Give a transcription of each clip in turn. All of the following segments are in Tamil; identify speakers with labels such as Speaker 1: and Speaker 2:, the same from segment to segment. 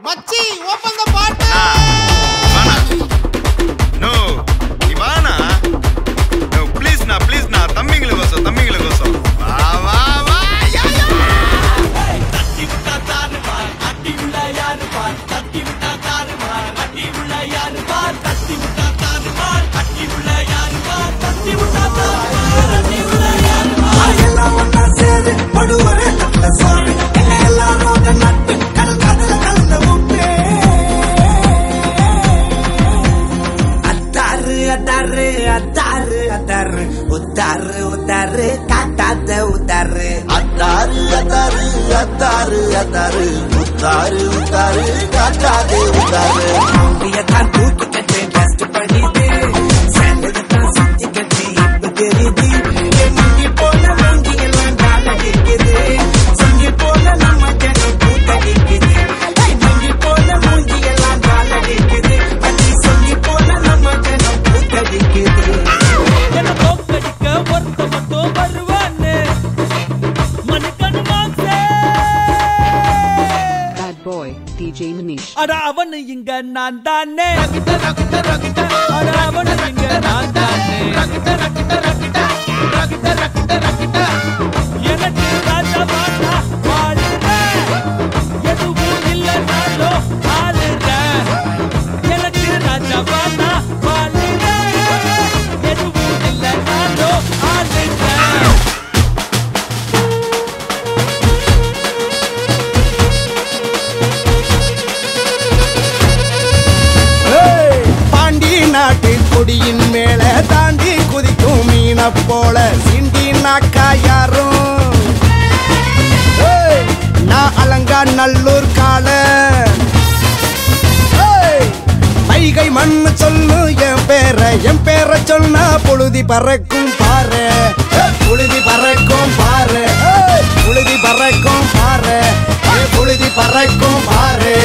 Speaker 1: மச்சி ஓபன் தி பார்ட்டி
Speaker 2: வானா நோ இவானா நோ ப்ளீஸ் நா தம்பிங்கள கோசம் வா வா வா யா யா
Speaker 3: தட்டி விட்டா தாரு பார் அட்டி உள்ள யாரு பார் தட்டி விட்டா தாரு பார் அட்டி உள்ள யாரு பார் தட்டி விட்டா தாரு பார் அட்டி உள்ள யாரு பார் தட்டி விட்டா தாரு பார் அட்டி உள்ள யாரு பார் எல்லாம் ஒண்ணா சேரு படுவரே நல்ல சோறு எல்லாம் ரோட நட்டு கலந்து உப்பு அத்தாரு அத்தாரு அத்தாரு உத்தாரு உத்தாரு காட்டாத உத்தாரு அத்தாரு அத்தாரு அத்தாரு அத்தாரு உத்தாரு உத்தாரு காட்டாதே உத்தாரு தான் தூக்கி கட்டு டஸ்ட் பண்ணிட்டு சேலதான் சுத்தி கட்டி இப்ப தெரியுது எங்கி போன மங்கி எல்லாம் காலடிக்குது சங்கி போன நம்ம ஜனம் கூத்தடிக்குது மங்கி போன மூஞ்சி எல்லாம் காலடிக்குது பத்தி சங்கி போன நம்ம ஜனம் கூத்தடிக்குது என்ன போக்கடிக்க ஒருத்த மட்டும் வருவானே மணிக்கணு மாசே
Speaker 4: Bad boy DJ Manish
Speaker 3: அட அவனு இங்க நான் தானே அட அவனு இங்க நான் தானே எனக்கு ராஜா பாட்டா பாடுற எதுவும் இல்லைனாலோ ஆளுற எனக்கு ராஜா பாட்டா பாடுற எதுவும் இல்லைனாலோ ஆளுற
Speaker 1: நாட்டு கொடியின் மேல தாண்டி குதிக்கும் மீன போல சிண்டி நாக்கா யாரும் நான் அலங்கா நல்லூர் கால வைகை மண்ணு சொல்லு என் பேரை சொன்னா புழுதி பறக்கும் பாரு புழுதி பறக்கும் பாரு புழுதி பறக்கும் பாரு புழுதி பறக்கும் பாரு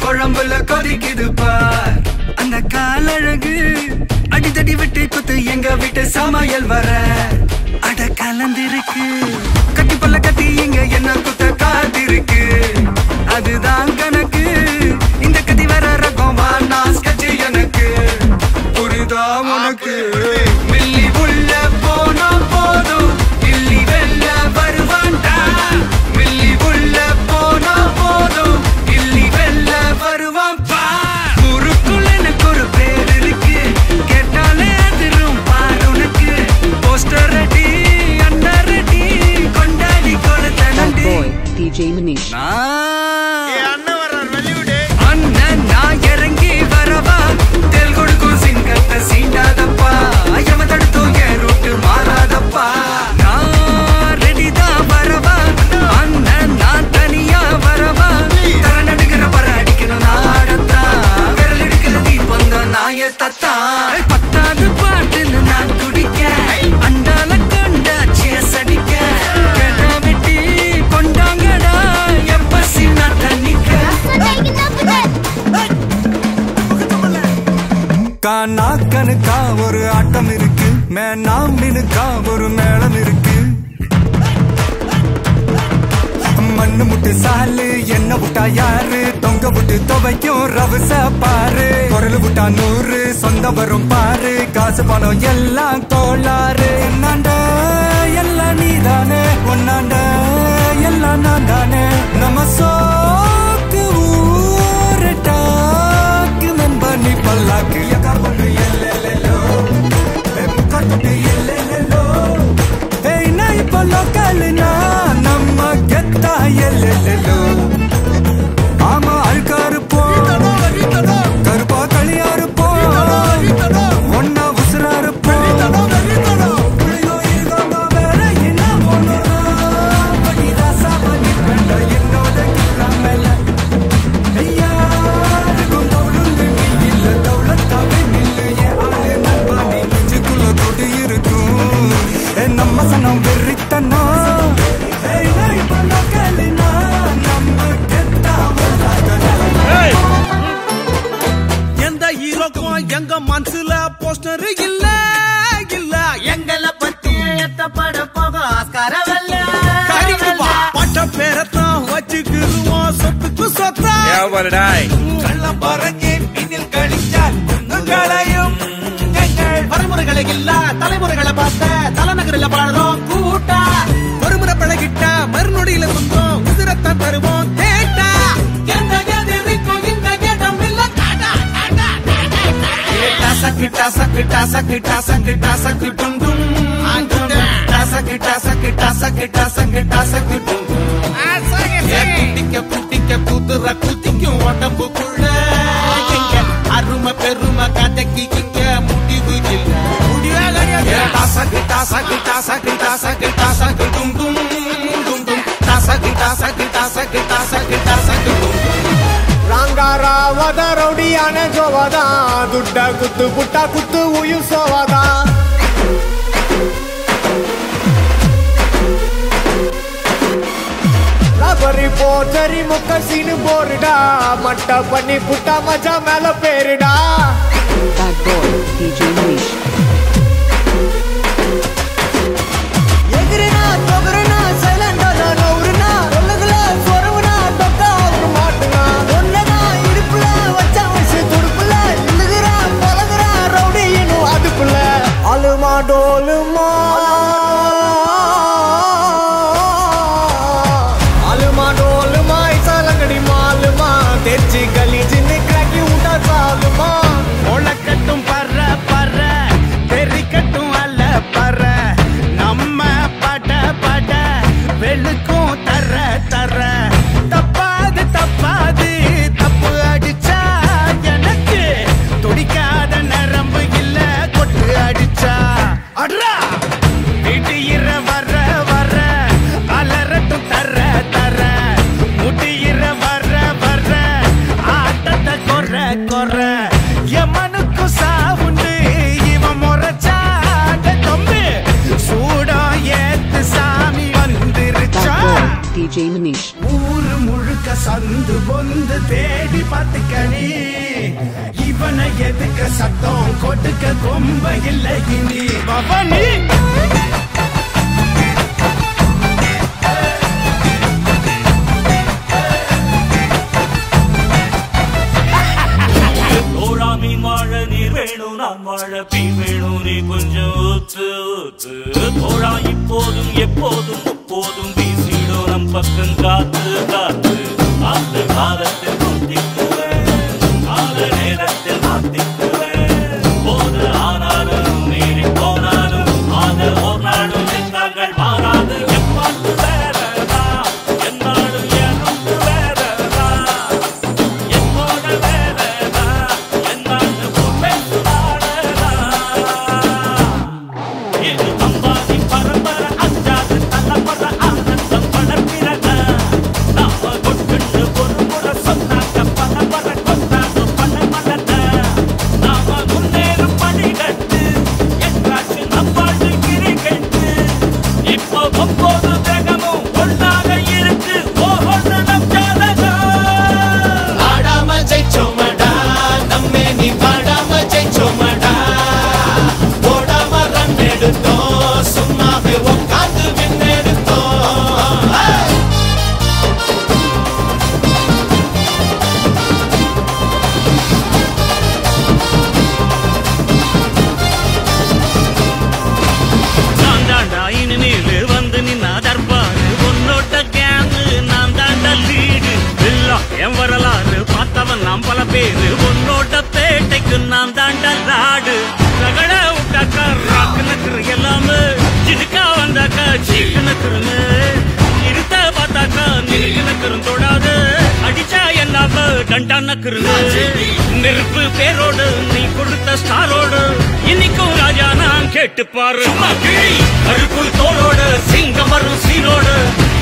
Speaker 3: குழம்புல கொதிக்குது பார் அந்த காலழகு அடித்தடி விட்டு குத்து எங்க வீட்டு சமையல் வர அட கலந்திருக்கு கட்டி பல்ல கட்டி இங்க என்ன குத்த காத்திருக்கு அதுதான் கணக்கு இந்த கதி வர ரகம் நாஸ் கட்சி எனக்கு புரிதா உனக்கு மில்லி உள்ள போனா போதும் இல்லி வெல்ல வருவான்டா மில்லி உள்ள போனா போதும் இல்லி வெல்ல வருவான் பா ஊருக்குள்ள எனக்கு ஒரு பேர் இருக்கு கேட்டாலே அதிரும் பாரு உனக்கு போஸ்டர் ரெடி அண்டர் ரெடி கொண்டாடி கொடுத்த நண்டி
Speaker 4: Bad boy DJ Manish
Speaker 2: அண்ணன் வர்றான் வெளியூடு
Speaker 3: அண்ணன் நான் இறங்கி வரவா தெல் கொடுக்கும் சிங்கத்தை சீண்டாதப்பா எம தடுத்தும் என் ரூட்டு மாறாதப்பா நான் ரெடிதான் வரவா அண்ணன் நான் தனியா வரவா தர நடுக்கிற பர அடிக்கணும் நாடத்தா விரல் எடுக்கிற தீபம் தான் நாய தத்தா பத்தாவது பாட்டுன்னு நான் குடிக்க அண்டால கொண்டா சேஸ் அடிக்க கேட்டா வெட்டி கொண்டாங்கடா எப்பசி நான் தண்ணிக்க கானா கணுக்கா ஒரு ஆட்டம் இருக்கு மேனாம் மினுக்கா ஒரு மேளம் இருக்கு மண்ணு முட்டு சாலு என்ன விட்டா யாரு தொங்க விட்டு துவைக்கும் ரவச பாரு குரல் விட்டா 100 சொந்த வரும் பாரு காசு பணம் எல்லாம் கோளாறு என்னாண்ட எல்லாம் நீதானே ஒன்னாண்ட எல்லாம் நான் தானே நம்ம சோக்கு ஊரட்டாக்கு மெம்பனி பல்லாக்கு பண்ணு எல்லோ முக்கட்டு எல்லோ ஏய் நான் இப்ப லோக்கல்னா நம்ம கெத்தா எல்லோ ஆமா அழுக்காரு போ கருப்பா களியாரு போ ஒன்னா உசுராரு போ வேற என்ன என்னோட கிளம்பல ஐயா தௌலத்தா
Speaker 5: ஹீரோக்கும் எங்க மனசுல போஸ்டர் இல்ல இல்ல
Speaker 3: எங்களை பத்தி எத்தப்பட போக ஆஸ்கார வெல்ல
Speaker 5: கறிக்குவா பட்ட பேரத்தான் வச்சுக்கிருவோம் சொத்துக்கு சொத்தா கள்ளம் பறங்கி பின்னில் கழிச்சால் குங்குங்களையும்
Speaker 3: வரைமுறைகளை இல்ல தலைமுறைகளை பார்த்த தலைநகரில் பாடுறோம் கூட்டா
Speaker 5: மறுமுறை பழகிட்ட மறுநொடியில குந்தோம் உதிரத்தான் தருவோம் கேட்டா
Speaker 3: எந்த எதிரிக்கும் இந்த இடம் இல்ல
Speaker 5: சக்கிட்டா சக்கிட்டா சக்கிட்டா சக்கிட்டா சக்கிட்டும் சக்கிட்டா சக்கிட்டா சக்கிட்டா சக்கிட்டா சக்கிட்டும் குட்டிக்க குதிர குத்திக்கும் உடம்புக்குள்ள அருமை பெருமை கதைக்கு இங்க முடிவு இல்ல சக்கிட்டா சக்கிட்டா சக்கிட்டா சக்கிட்டா சக்கிட்டும் சக்கிட்டா சக்கிட்டா சக்கிட்டா சக்கிட்டா சக்கிட்டும்
Speaker 1: ರಂಗಾರಾವದ ರೌಡಿಯಾನ ಜೋವದ ದುಡ್ಡ ಕುತ್ತು ಪುಟ್ಟ ಕುತ್ತು ಉಯಿಸೋವದ ரபரி போச்சரி முக்க சீனு போருடா மட்ட பண்ணி புட்டா மஜா மேல பேருடா
Speaker 4: Bad boy, DJ Manish.
Speaker 1: எகிரினா தொகரனா சைலண்டா நௌருனா ஒல்லகல சொரவனா தொக்கா ஒரு மாட்டுனா ஒன்னதா இடுப்புல வச்சா வச்சு துடுப்புல இல்லுகிறா பலகுறா ரவுடி இன்னும் அதுக்குள்ள அலுமா டோலுமா அலுமா டோலுமா இசாலங்கடி மாலுமா தெச்சி கலீஜின்னு கிராக்கி விட்டா சாலுமா
Speaker 5: ஒளக்கட்டும் பற பற தெரிக்கட்டும் அல்ல பற நம்ம பட பட வெளுக்கும் தர தர தப்பாது தப்பாது தப்பு அடிச்சா எனக்கு துடிக்காத நரம்பு இல்ல கொட்டு அடிச்சா அட்ரா திடீர வர வர அலரட்டும் தர தர முடியிற வர வர ஆட்டத்தை கொற கொற எமனுக்கு சாவுண்டு இவன் முறைச்சாட தொம்பு சூடம் ஏத்து சாமி வந்துருச்சா
Speaker 4: Bad boy, DJ Manish.
Speaker 5: ஊரு முழுக்க சந்து பொந்து தேடி பார்த்துக்கணி இவனை எதுக்க சத்தம் கொடுக்க கொம்ப இல்லை இனி பவனி
Speaker 6: மீன் வாழ நீர் வேணும் நான் வாழ பீ வேணும் நீ கொஞ்சம் ஊத்து ஊத்து தோழா இப்போதும் எப்போதும் முப்போதும் வீசிடும் நம் பக்கம் காத்து காத்து அந்த காலத்தில் குத்திக்குவேன் கால நேரத்தில் மாத்திக்குவேன் போது ஆனாலும் மீறி போனாலும் ஆன ஒரு நாடும் எங்கள் மாறாது எப்பாட்டு வேறதா என்னாலும் எனக்கு வேறதா என்னோட வேறதா என்னாலும் பேசுவாடதா இது அம்பாதி பரம்பர அஞ்சாது தலைப்பட ஆனந்தம் படர்கிறத நாம கொட்டுண்டு ஒரு முறை சொன்னாக்க பரம்பர கொண்டாடு படமலத நாம முன்னேறும் படிகட்டு எங்காச்சு நம்பாடு கிரிக்கெட்டு இப்போ ஒவ்வொரு கிரகமும் ஒன்றாக இருக்கு ஓஹொன்று நம் ஜாதகம்
Speaker 3: ஆடாம ஜெயிச்சோமடா நம்மே நீ பாடாம ஜெயிச்சோமடா ஓடாம ரன் எடுத்தோம் சும்மாவே உட்காந்து விண்ணெடுத்தோம்
Speaker 6: நான் தாண்டா இனிமேல் வந்து நின்னா தர்பாரு உன்னோட்ட கேங்கு நான் தாண்டா லீடு எல்லாம் என் வரலாறு பார்த்தவன் நாம் பல பேரு உன்னோட்ட பேட்டைக்கு நான் தாண்டா ராடு ரகட விட்டாக்கா ராக்கு நக்குரு எல்லாமே சினுக்கா வந்தாக்கா சீக்கு நக்குருங்க இருத்த பார்த்தாக்கா நிறுக்கு நக்குரும் தொடாது அடிச்சா எல்லாம டண்டா நக்குருங்க நெருப்பு பேரோடு நீ கொடுத்த ஸ்டாரோடு இன்னைக்கும் ராஜா நான் கேட்டு பாரு அழுக்குள் தோளோடு சிங்கம் வரும் சீரோடு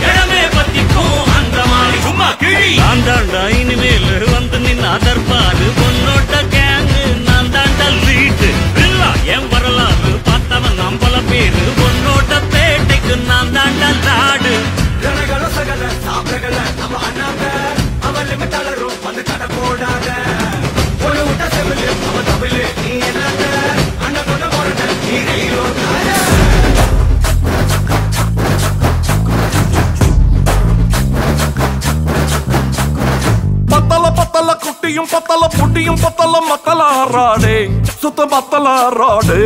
Speaker 6: இடமே பத்திக்கும் அந்த மாதிரி சும்மா கிழி நான் தாண்டா இனிமேல் வந்து நின்று அதற்பாரு பொன்னோட்ட கேங்கு நான் தாண்டா லீட்டு இல்லா என் வரலாறு பார்த்தவன் நாம் பல பேரு பொன்னோட்ட பேட்டைக்கு நான் தாண்டா லாடு
Speaker 5: கனகல சகல சாப்பிடல நம்ம அண்ணாங்க அவன் லிமிட்டாளரும் வந்து கடை போடாத ஒரு விட்ட செவிலு அவன்
Speaker 7: முடியும் பத்தல மக்களாராடே சுத்த பத்தலாராடே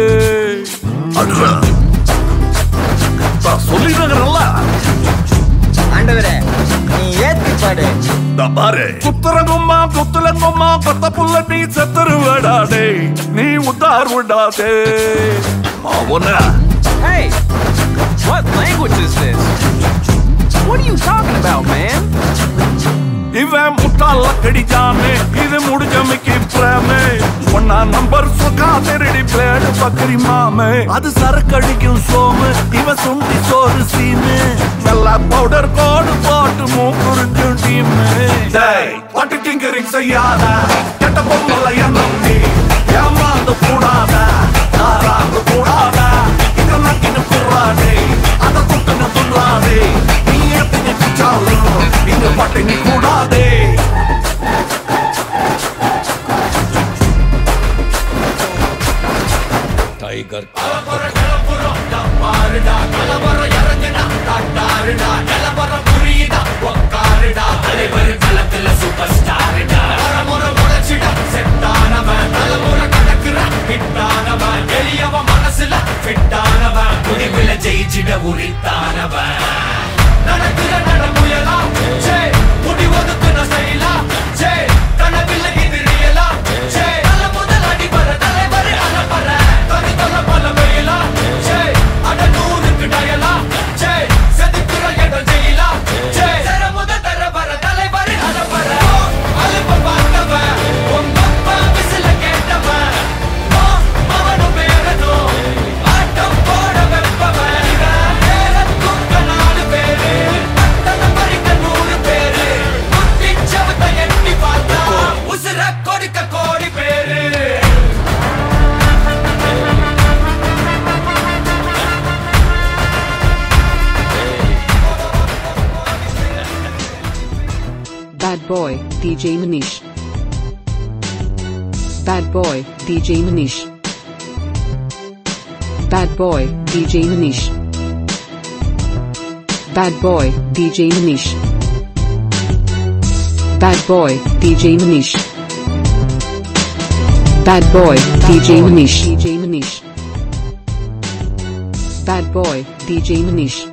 Speaker 7: சொல்லிடுறல
Speaker 1: ஆண்டவரே நீ ஏத்தி பாடு
Speaker 7: பாரு குத்துறங்கும்மா குத்துலங்கும்மா கொத்த புள்ள நீ செத்துருவடாடே நீ உத்தார் விடாதே அவன
Speaker 5: Hey, what language is this? What are you talking about, man?
Speaker 7: இவன் முட்டாள கடிச்சானே இது முடிஞ்ச மிக்கி பிரேமே ஒன்னா நம்பர் சுகா திருடி பிளேடு பக்கரி மாமே அது சரக்கடிக்கும் சோமு இவன் சுண்டி சோறு சீனு நல்லா பவுடர் கோடு போட்டு மூக்குறிஞ்சும் டீமு டேய் பட்டு டிங்கரிங் செய்யாத கெட்ட பொம்மல எண்ணம் நீ ஏமாந்து கூடாத நாராந்து கூடாத இத நக்கின்னு குர்றாடே அத குட்டுன்னு துள்ளாதே நீ எத்தனை பிச்சாலும் இங்க பட்டினி கூடாதே டைகர்
Speaker 3: ஜெயிச்சிட உரித்தானவன் நடக்கிற நடமுயலா ஜே முடி ஒதுக்குன செயலா ஜே கனவில்ல எதிரியலா ஜே நல்ல முதல் அடிபர தலைவர் அனப்பற தனி தொல்ல பல வெயிலா ஜே அட நூறுக்கு டயலா ஜே செதுக்குற இடம் ஜெயிலா ஜே தர முதல் தரவர தலைவர் அனப்பற அலுப்ப பார்த்தவன் உங்கப்பா விசில கேட்டவன் அவனும் பேரனும் ஆட்டம் போட வெப்பவன்
Speaker 4: Bad boy, DJ Manish. Bad boy, DJ Manish. Bad boy, DJ Manish. Bad boy, DJ Manish. Bad boy, DJ Manish. Bad boy, DJ Manish. DJ Manish. Bad boy, DJ Manish.